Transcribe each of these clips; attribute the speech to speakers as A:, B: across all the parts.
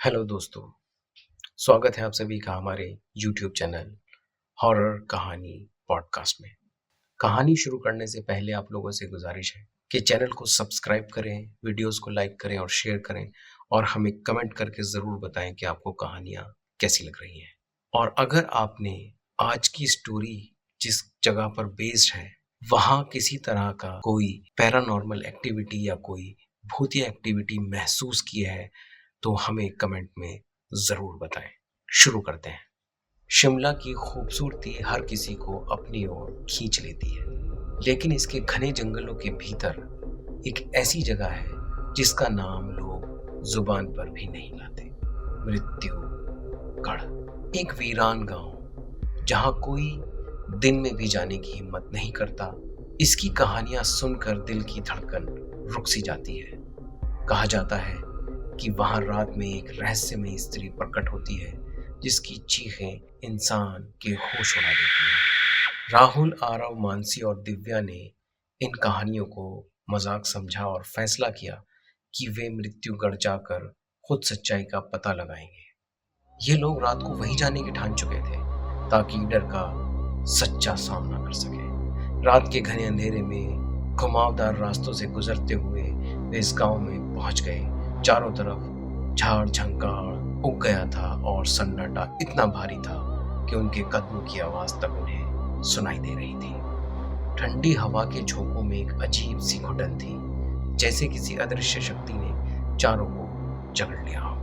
A: Hello दोस्तों, स्वागत है आप सभी का हमारे YouTube चैनल हॉरर कहानी पॉडकास्ट में। कहानी शुरू करने से पहले आप लोगों से गुजारिश है कि चैनल को सब्सक्राइब करें, वीडियोस को लाइक करें और शेयर करें और हमें कमेंट करके ज़रूर बताएं कि आपको कहानियाँ कैसी लग रही हैं। और अगर आपने आज की स्टोरी जिस जगह पर बेस्ड है वहाँ किसी तरह का कोई पैरानॉर्मल एक्टिविटी या कोई भूतिया एक्टिविटी महसूस की है तो हमें कमेंट में जरूर बताएं। शुरू करते हैं। शिमला की खूबसूरती हर किसी को अपनी ओर खींच लेती है, लेकिन इसके घने जंगलों के भीतर एक ऐसी जगह है जिसका नाम लोग जुबान पर भी नहीं लाते। मृत्युगढ़, एक वीरान गांव जहां कोई दिन में भी जाने की हिम्मत नहीं करता। इसकी कहानियां सुनकर दिल की धड़कन रुक सी जाती है। कहा जाता है कि वहां रात में एक रहस्यमयी स्त्री प्रकट होती है जिसकी चीखें इंसान के होश उड़ा देती हैं। राहुल, आरव, मानसी और दिव्या ने इन कहानियों को मजाक समझा और फैसला किया कि वे मृत्युगढ़ जाकर खुद सच्चाई का पता लगाएंगे। ये लोग रात को वहीं जाने की ठान चुके थे ताकि डर का सच्चा सामना कर सके। रात के घने अंधेरे में घुमावदार रास्तों से गुजरते हुए वे इस गांव में पहुंच गए। चारों तरफ झाड़ झंकार उग गया था और सन्नाटा इतना भारी था कि उनके कदमों की आवाज तक उन्हें सुनाई दे रही थी। ठंडी हवा के झोंकों में एक अजीब सी घुटन थी, जैसे किसी अदृश्य शक्ति ने चारों को जकड़ लिया हो।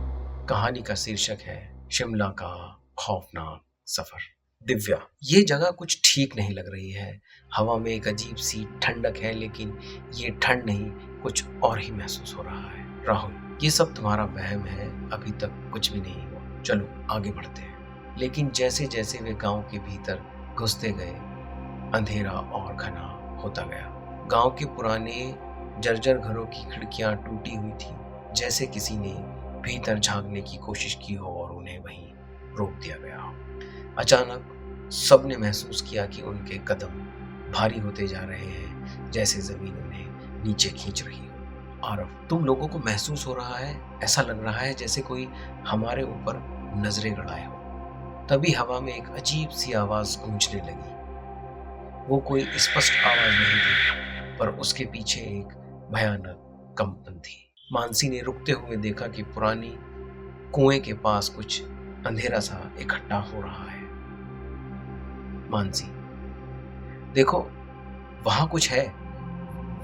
A: कहानी का शीर्षक है शिमला का खौफनाक सफर। दिव्या, ये जगह कुछ ठीक नहीं लग रही है। हवा में एक अजीब सी ठंडक है, लेकिन ये ठंड नहीं, कुछ और ही महसूस हो रहा है। राहुल, ये सब तुम्हारा वहम है, अभी तक कुछ भी नहीं हुआ, चलो आगे बढ़ते हैं। लेकिन जैसे जैसे वे गांव के भीतर घुसते गए, अंधेरा और घना होता गया। गांव के पुराने जर्जर घरों की खिड़कियां टूटी हुई थी, जैसे किसी ने भीतर झांकने की कोशिश की हो और उन्हें वहीं रोक दिया गया हो। अचानक सबने महसूस किया कि उनके कदम भारी होते जा रहे हैं, जैसे जमीन उन्हें नीचे खींच रही हो। आरव, तुम लोगों को महसूस हो रहा है? ऐसा लग रहा है जैसे कोई हमारे ऊपर नजरें गड़ाए हो। तभी हवा में एक अजीब सी आवाज गूंजने लगी। वो कोई स्पष्ट आवाज नहीं थी, पर उसके पीछे एक भयानक कंपन थी। मानसी ने रुकते हुए देखा कि पुरानी कुएं के पास कुछ अंधेरा सा इकट्ठा हो रहा है। मानसी, देखो, वहां कुछ है।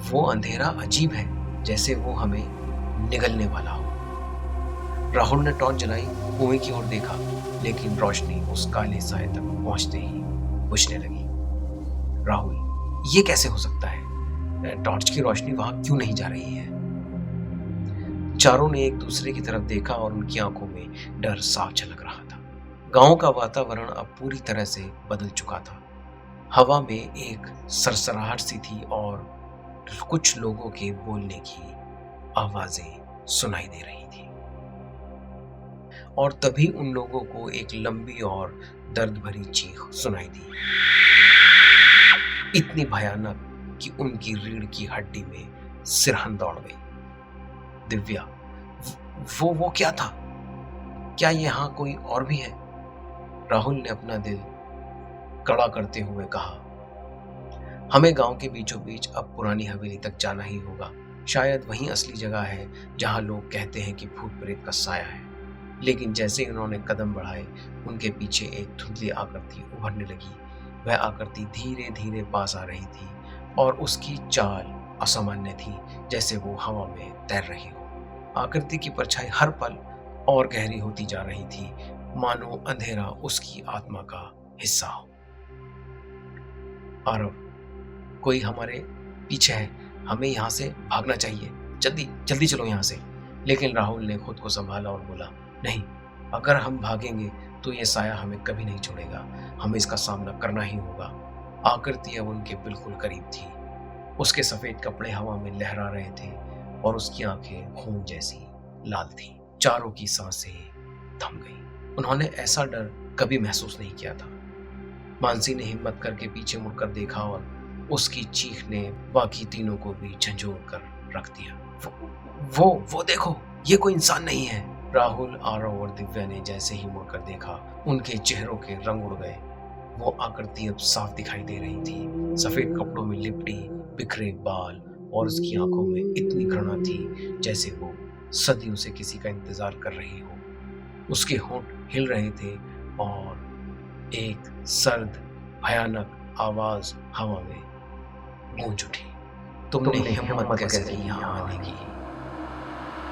A: वो अंधेरा अजीब है, जैसे वो हमें निगलने वाला हो। राहुल ने टॉर्च जलाई, कुएं की ओर देखा, लेकिन रोशनी उस काले साए तक पहुंचते ही बुझने लगी। राहुल, ये कैसे हो सकता है? टॉर्च की रोशनी वहां क्यों नहीं जा रही है? चारों ने एक दूसरे की तरफ देखा और उनकी आंखों में डर साफ झलक रहा था। गांव का वातावरण अब पूरी तरह से बदल चुका था। हवा में एक सरसराहट सी थी और कुछ लोगों के बोलने की आवाजें सुनाई दे रही थी। और तभी उन लोगों को एक लंबी और दर्द भरी चीख सुनाई दी, इतनी भयानक कि उनकी रीढ़ की हड्डी में सिरहन दौड़ गई। दिव्या, वो क्या था? क्या यहाँ कोई और भी है? राहुल ने अपना दिल कड़ा करते हुए कहा, हमें गांव के बीचों बीच अब पुरानी हवेली तक जाना ही होगा। शायद वही असली जगह है जहां लोग कहते हैं कि भूत प्रेत का साया है। लेकिन जैसे ही उन्होंने कदम बढ़ाए, उनके पीछे एक धुंधली आकृति उभरने लगी। वह आकृति धीरे धीरे पास आ रही थी और उसकी चाल असामान्य थी, जैसे वो हवा में तैर रही हो। आकृति की परछाई हर पल और गहरी होती जा रही थी, मानो अंधेरा उसकी आत्मा का हिस्सा हो। आरव, कोई हमारे पीछे है, हमें यहाँ से भागना चाहिए, जल्दी जल्दी चलो यहाँ से। लेकिन राहुल ने खुद को संभाला और बोला, नहीं, अगर हम भागेंगे तो ये साया हमें कभी नहीं छोड़ेगा, हमें इसका सामना करना ही होगा। आकृति अब उनके बिल्कुल करीब थी। उसके सफेद कपड़े हवा में लहरा रहे थे और उसकी आंखें खून जैसी लाल थी। चारों की सांसें थम गई। उन्होंने ऐसा डर कभी महसूस नहीं किया था। मानसी ने हिम्मत करके पीछे मुड़कर देखा और उसकी चीख ने बाकी तीनों को भी झंझोर कर रख दिया। वो देखो, ये कोई इंसान नहीं है। राहुल, आरव और दिव्या ने जैसे ही मुड़कर देखा, उनके चेहरों के रंग उड़ गए। वो आकृति अब साफ दिखाई दे रही थी, सफेद कपड़ों में लिपटी, बिखरे बाल, और उसकी आंखों में इतनी घृणा थी जैसे वो सदियों से किसी का इंतजार कर रही हो। उसके होंठ हिल रहे थे और एक सर्द, भयानक आवाज हवा में गूंज उठी। तुमने हिम्मत कैसे की यहाँ आने की?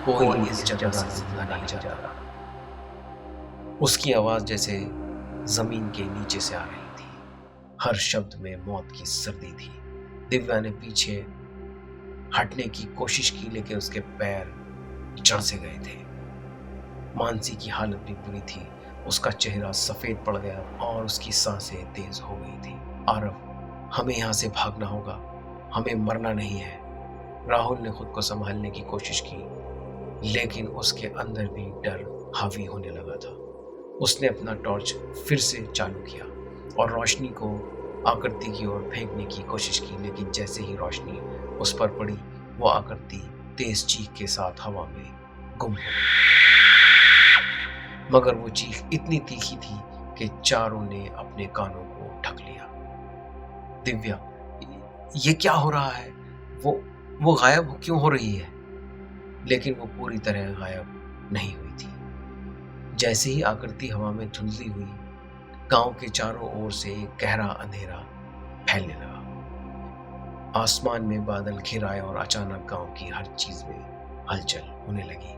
A: कोई इस जगह से जिंदा नहीं जाता। उसकी आवाज जैसे जमीन के नीचे से आ रही थी। हर शब्द में मौत की सर्दी थी। दिव्या ने पीछे हटने की कोशिश की, लेकिन उसके पैर जड़ से गए थे। मानसी की हालत भी बुरी थी। उसका चेहरा सफेद पड़ गया और उसकी सांसें तेज हो गई थी। आरव, हमें यहाँ से भागना होगा, हमें मरना नहीं है। राहुल ने खुद को संभालने की कोशिश की, लेकिन उसके अंदर भी डर हावी होने लगा था। उसने अपना टॉर्च फिर से चालू किया और रोशनी को आकृति की ओर फेंकने की कोशिश की, लेकिन जैसे ही रोशनी उस पर पड़ी, वो आकृति तेज चीख के साथ हवा में गुम हो गई। मगर वो चीख इतनी तीखी थी कि चारों ने अपने कानों को ढक लिया। दिव्या, ये क्या हो रहा है? वो गायब क्यों हो रही है? लेकिन वो पूरी तरह गायब नहीं हुई थी। जैसे ही आकृति हवा में धुंधली हुई, गांव के चारों ओर से एक गहरा अंधेरा फैलने लगा। आसमान में बादल घिर आए और अचानक गांव की हर चीज में हलचल होने लगी।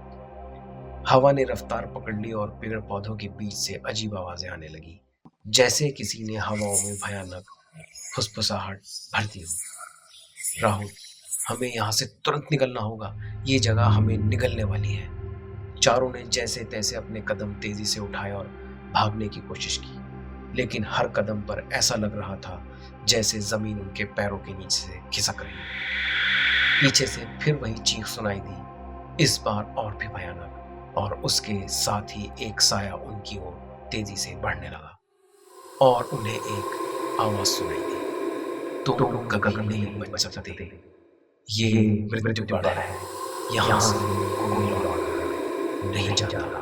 A: हवा ने रफ्तार पकड़ ली और पेड़ पौधों के बीच से अजीब आवाजें आने लगी, जैसे किसी ने हवाओं में भयानक फुसफुसाहट भर दी हो। राहुल, हमें यहाँ से तुरंत निकलना होगा, ये जगह हमें निगलने वाली है। चारों ने जैसे तैसे अपने कदम तेजी से उठाए और भागने की कोशिश की, लेकिन हर कदम पर ऐसा लग रहा था जैसे जमीन उनके पैरों के नीचे से खिसक रही। पीछे से फिर वही चीख सुनाई दी, इस बार और भी भयानक, और उसके साथ ही एक साया उनकी ओर तेजी से बढ़ने लगा और उन्हें एक आवाज सुनाई दी, तुम कभी नहीं बच सकते, ये मृत्यु पड़ा है, यहाँ से कोई लौट नहीं जाता।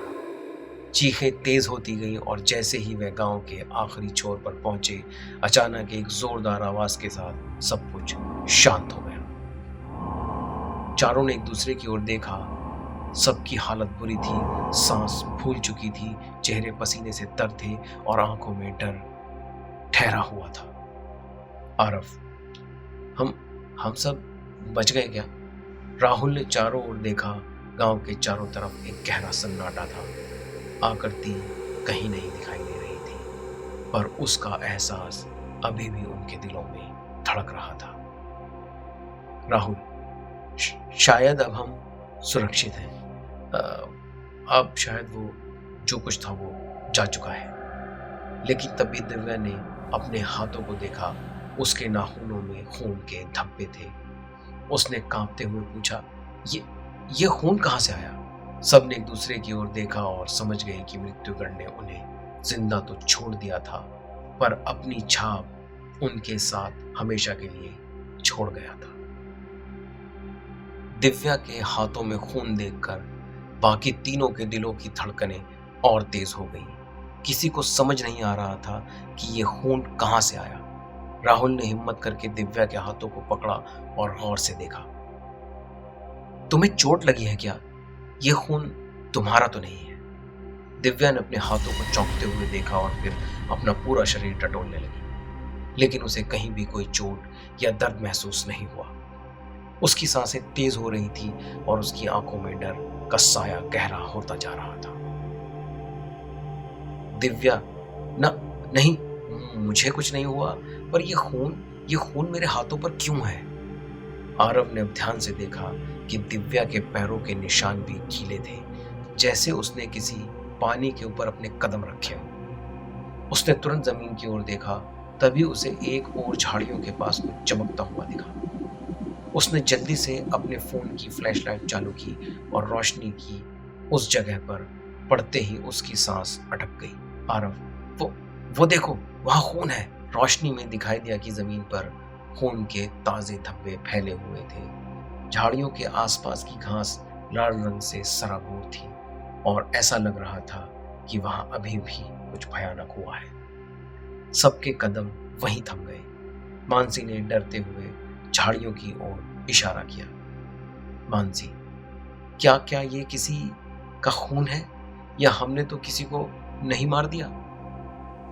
A: चीखें तेज होती गईं और जैसे ही वह गांव के आखिरी छोर पर पहुंचे, अचानक एक जोरदार आवाज के साथ सब कुछ शांत हो गया। चारों ने एक दूसरे की ओर देखा। सबकी हालत बुरी थी, सांस फूल चुकी थी, चेहरे पसीने से तर थे और आंखों में डर ठहरा हुआ था। आरव, हम सब बच गए क्या? राहुल ने चारों ओर देखा। गांव के चारों तरफ एक गहरा सन्नाटा था। आकृति कहीं नहीं दिखाई दे रही थी, पर उसका एहसास अभी भी उनके दिलों में धड़क रहा था। राहुल, शायद अब हम सुरक्षित हैं। अब शायद वो जो कुछ था वो जा चुका है। लेकिन तभी दिव्या ने अपने हाथों को देखा। उसके नाखूनों में खून के धब्बे थे। उसने कांपते हुए पूछा, ये खून कहाँ से आया? सबने एक दूसरे की ओर देखा और समझ गए कि मृत्युगण ने उन्हें जिंदा तो छोड़ दिया था, पर अपनी छाप उनके साथ हमेशा के लिए छोड़ गया था। दिव्या के हाथों में खून देखकर बाकी तीनों के दिलों की धड़कनें और तेज हो गई। किसी को समझ नहीं आ रहा था कि ये खून कहाँ से आया। राहुल ने हिम्मत करके दिव्या के हाथों को पकड़ा और गौर से देखा। तुम्हें चोट लगी है क्या? ये खून तुम्हारा तो नहीं है। दिव्या ने अपने हाथों को चौंकते हुए देखा और फिर अपना पूरा शरीर टटोलने लगी, लेकिन उसे कहीं भी कोई चोट या दर्द महसूस नहीं हुआ। उसकी सांसें तेज हो रही थी और उसकी आंखों में डर का साया गहरा होता जा रहा था। दिव्या, नहीं, मुझे कुछ नहीं हुआ, पर ये खून मेरे हाथों पर क्यों है? आरव ने अब ध्यान से देखा कि दिव्या के पैरों के निशान भी गीले थे, जैसे उसने किसी पानी के ऊपर अपने कदम रखे हों। उसने तुरंत जमीन की ओर देखा, तभी उसे एक और झाड़ियों के पास कुछ चमकता हुआ दिखा। उसने जल्दी से अपने फोन की फ्लैशलाइट चालू की और रोशनी की उस जगह पर पड़ते ही उसकी सांस अटक गई। आरव, वो देखो, वहां खून है। रोशनी में दिखाई दिया कि जमीन पर खून के ताजे धब्बे फैले हुए थे। झाड़ियों के आसपास की घास लाल रंग से सराबोर थी। और ऐसा लग रहा था कि वहां अभी भी कुछ भयानक हुआ है। सबके कदम वहीं थम गए। मानसी ने डरते हुए झाड़ियों की ओर इशारा किया। मानसी, क्या क्या ये किसी का खून है, या हमने तो किसी को नहीं मार दिया?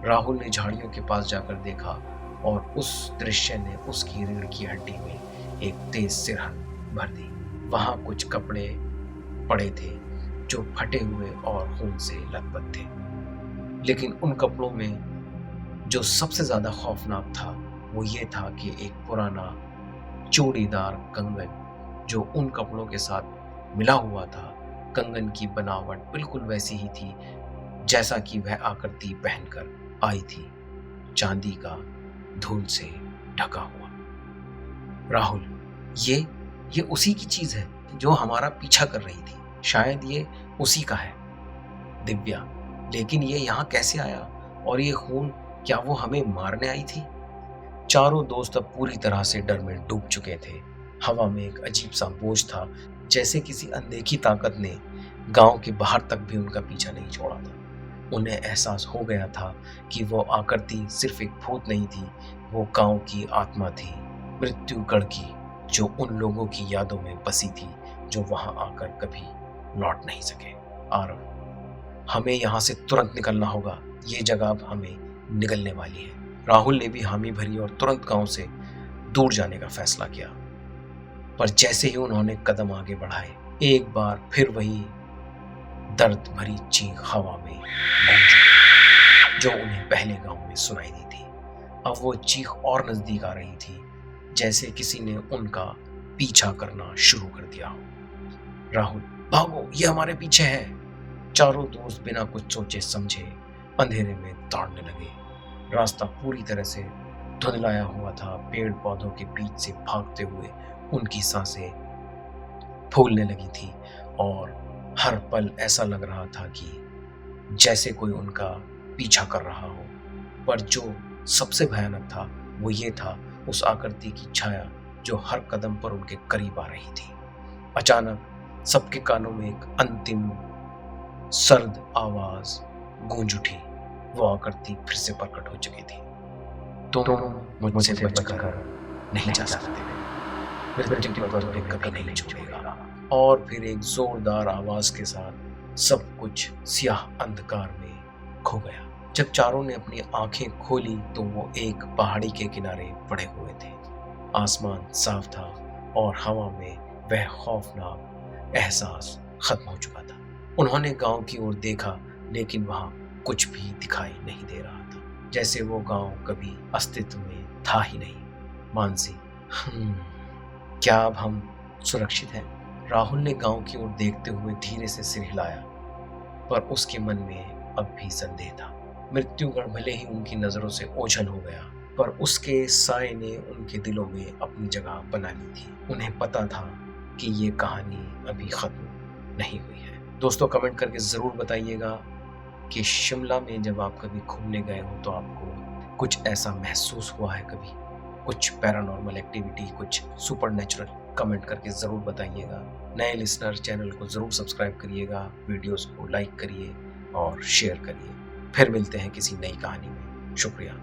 A: राहुल ने झाड़ियों के पास जाकर देखा और उस दृश्य ने उसकी रीढ़ की हड्डी में एक तेज सिरहन भर दी। वहां कुछ कपड़े पड़े थे जो फटे हुए और खून से लथपथ थे, लेकिन उन कपड़ों में जो सबसे ज्यादा खौफनाक था वो ये था कि एक पुराना चूड़ीदार कंगन जो उन कपड़ों के साथ मिला हुआ था। कंगन की बनावट बिल्कुल वैसी ही थी जैसा कि वह आकृति पहनकर आई थी, चांदी का, धूल से ढका हुआ। राहुल, ये उसी की चीज है जो हमारा पीछा कर रही थी। शायद ये उसी का है। दिव्या, लेकिन ये यहाँ कैसे आया? और ये खून, क्या वो हमें मारने आई थी? चारों दोस्त अब पूरी तरह से डर में डूब चुके थे। हवा में एक अजीब सा बोझ था, जैसे किसी अनदेखी ताकत ने गांव के बाहर तक भी उनका पीछा नहीं छोड़ा था। उन्हें एहसास हो गया था कि वो आकृति सिर्फ एक भूत नहीं थी, वो गांव की आत्मा थी, मृत्युगढ़ की, जो उन लोगों की यादों में बसी थी जो वहां आकर कभी लौट नहीं सके। आरव, हमें यहाँ से तुरंत निकलना होगा, ये जगह अब हमें निगलने वाली है। राहुल ने भी हामी भरी और तुरंत गांव से दूर जाने का फैसला किया। पर जैसे ही उन्होंने कदम आगे बढ़ाए, एक बार फिर वही दर्द भरी चीख हवा में गूंज उठी, जो उन्हें पहले गांव में सुनाई दी थी। अब वो चीख और नजदीक आ रही थी, जैसे किसी ने उनका पीछा करना शुरू कर दिया हो। राहुल, भागो, ये हमारे पीछे है। चारों दोस्त बिना कुछ सोचे समझे अंधेरे में दौड़ने लगे। रास्ता पूरी तरह से धुंधलाया हुआ था। पेड़ पौधों के बीच से भागते हुए उनकी सांसें फूलने लगी थी और हर पल ऐसा लग रहा था कि जैसे कोई उनका पीछा कर रहा हो। पर जो सबसे भयानक था वो ये था उस आकृति की छाया जो हर कदम पर उनके करीब आ रही थी। अचानक सबके कानों में एक अंतिम सर्द आवाज गूंज उठी। वो आकृति फिर से प्रकट हो चुकी थी। तुम मुझसे बचकर नहीं जा सकते, मृत्यु की पर तुम्हें कभी नहीं छोड़ेगा। और फिर एक जोरदार आवाज के साथ सब कुछ सियाह अंधकार में खो गया। जब चारों ने अपनी आंखें खोली तो वो एक पहाड़ी के किनारे पड़े हुए थे। आसमान साफ था और हवा में वह खौफनाक एहसास खत्म हो चुका था। उन्होंने गांव की ओर देखा, लेकिन वहां कुछ भी दिखाई नहीं दे रहा था, जैसे वो गांव कभी अस्तित्व में था ही नहीं। मानसी, क्या अब हम सुरक्षित हैं? राहुल ने गांव की ओर देखते हुए धीरे से सिर हिलाया, पर उसके मन में अब भी संदेह था। मृत्युगढ़ भले ही उनकी नजरों से ओझल हो गया, पर उसके साए ने उनके दिलों में अपनी जगह बना ली थी। उन्हें पता था कि ये कहानी अभी खत्म नहीं हुई है। दोस्तों, कमेंट करके जरूर बताइएगा कि शिमला में जब आप कभी घूमने गए हो तो आपको कुछ ऐसा महसूस हुआ है, कभी कुछ पैरानॉर्मल एक्टिविटी, कुछ सुपरनैचुरल। कमेंट करके ज़रूर बताइएगा। नए लिसनर चैनल को ज़रूर सब्सक्राइब करिएगा, वीडियोस को लाइक करिए और शेयर करिए। फिर मिलते हैं किसी नई कहानी में। शुक्रिया।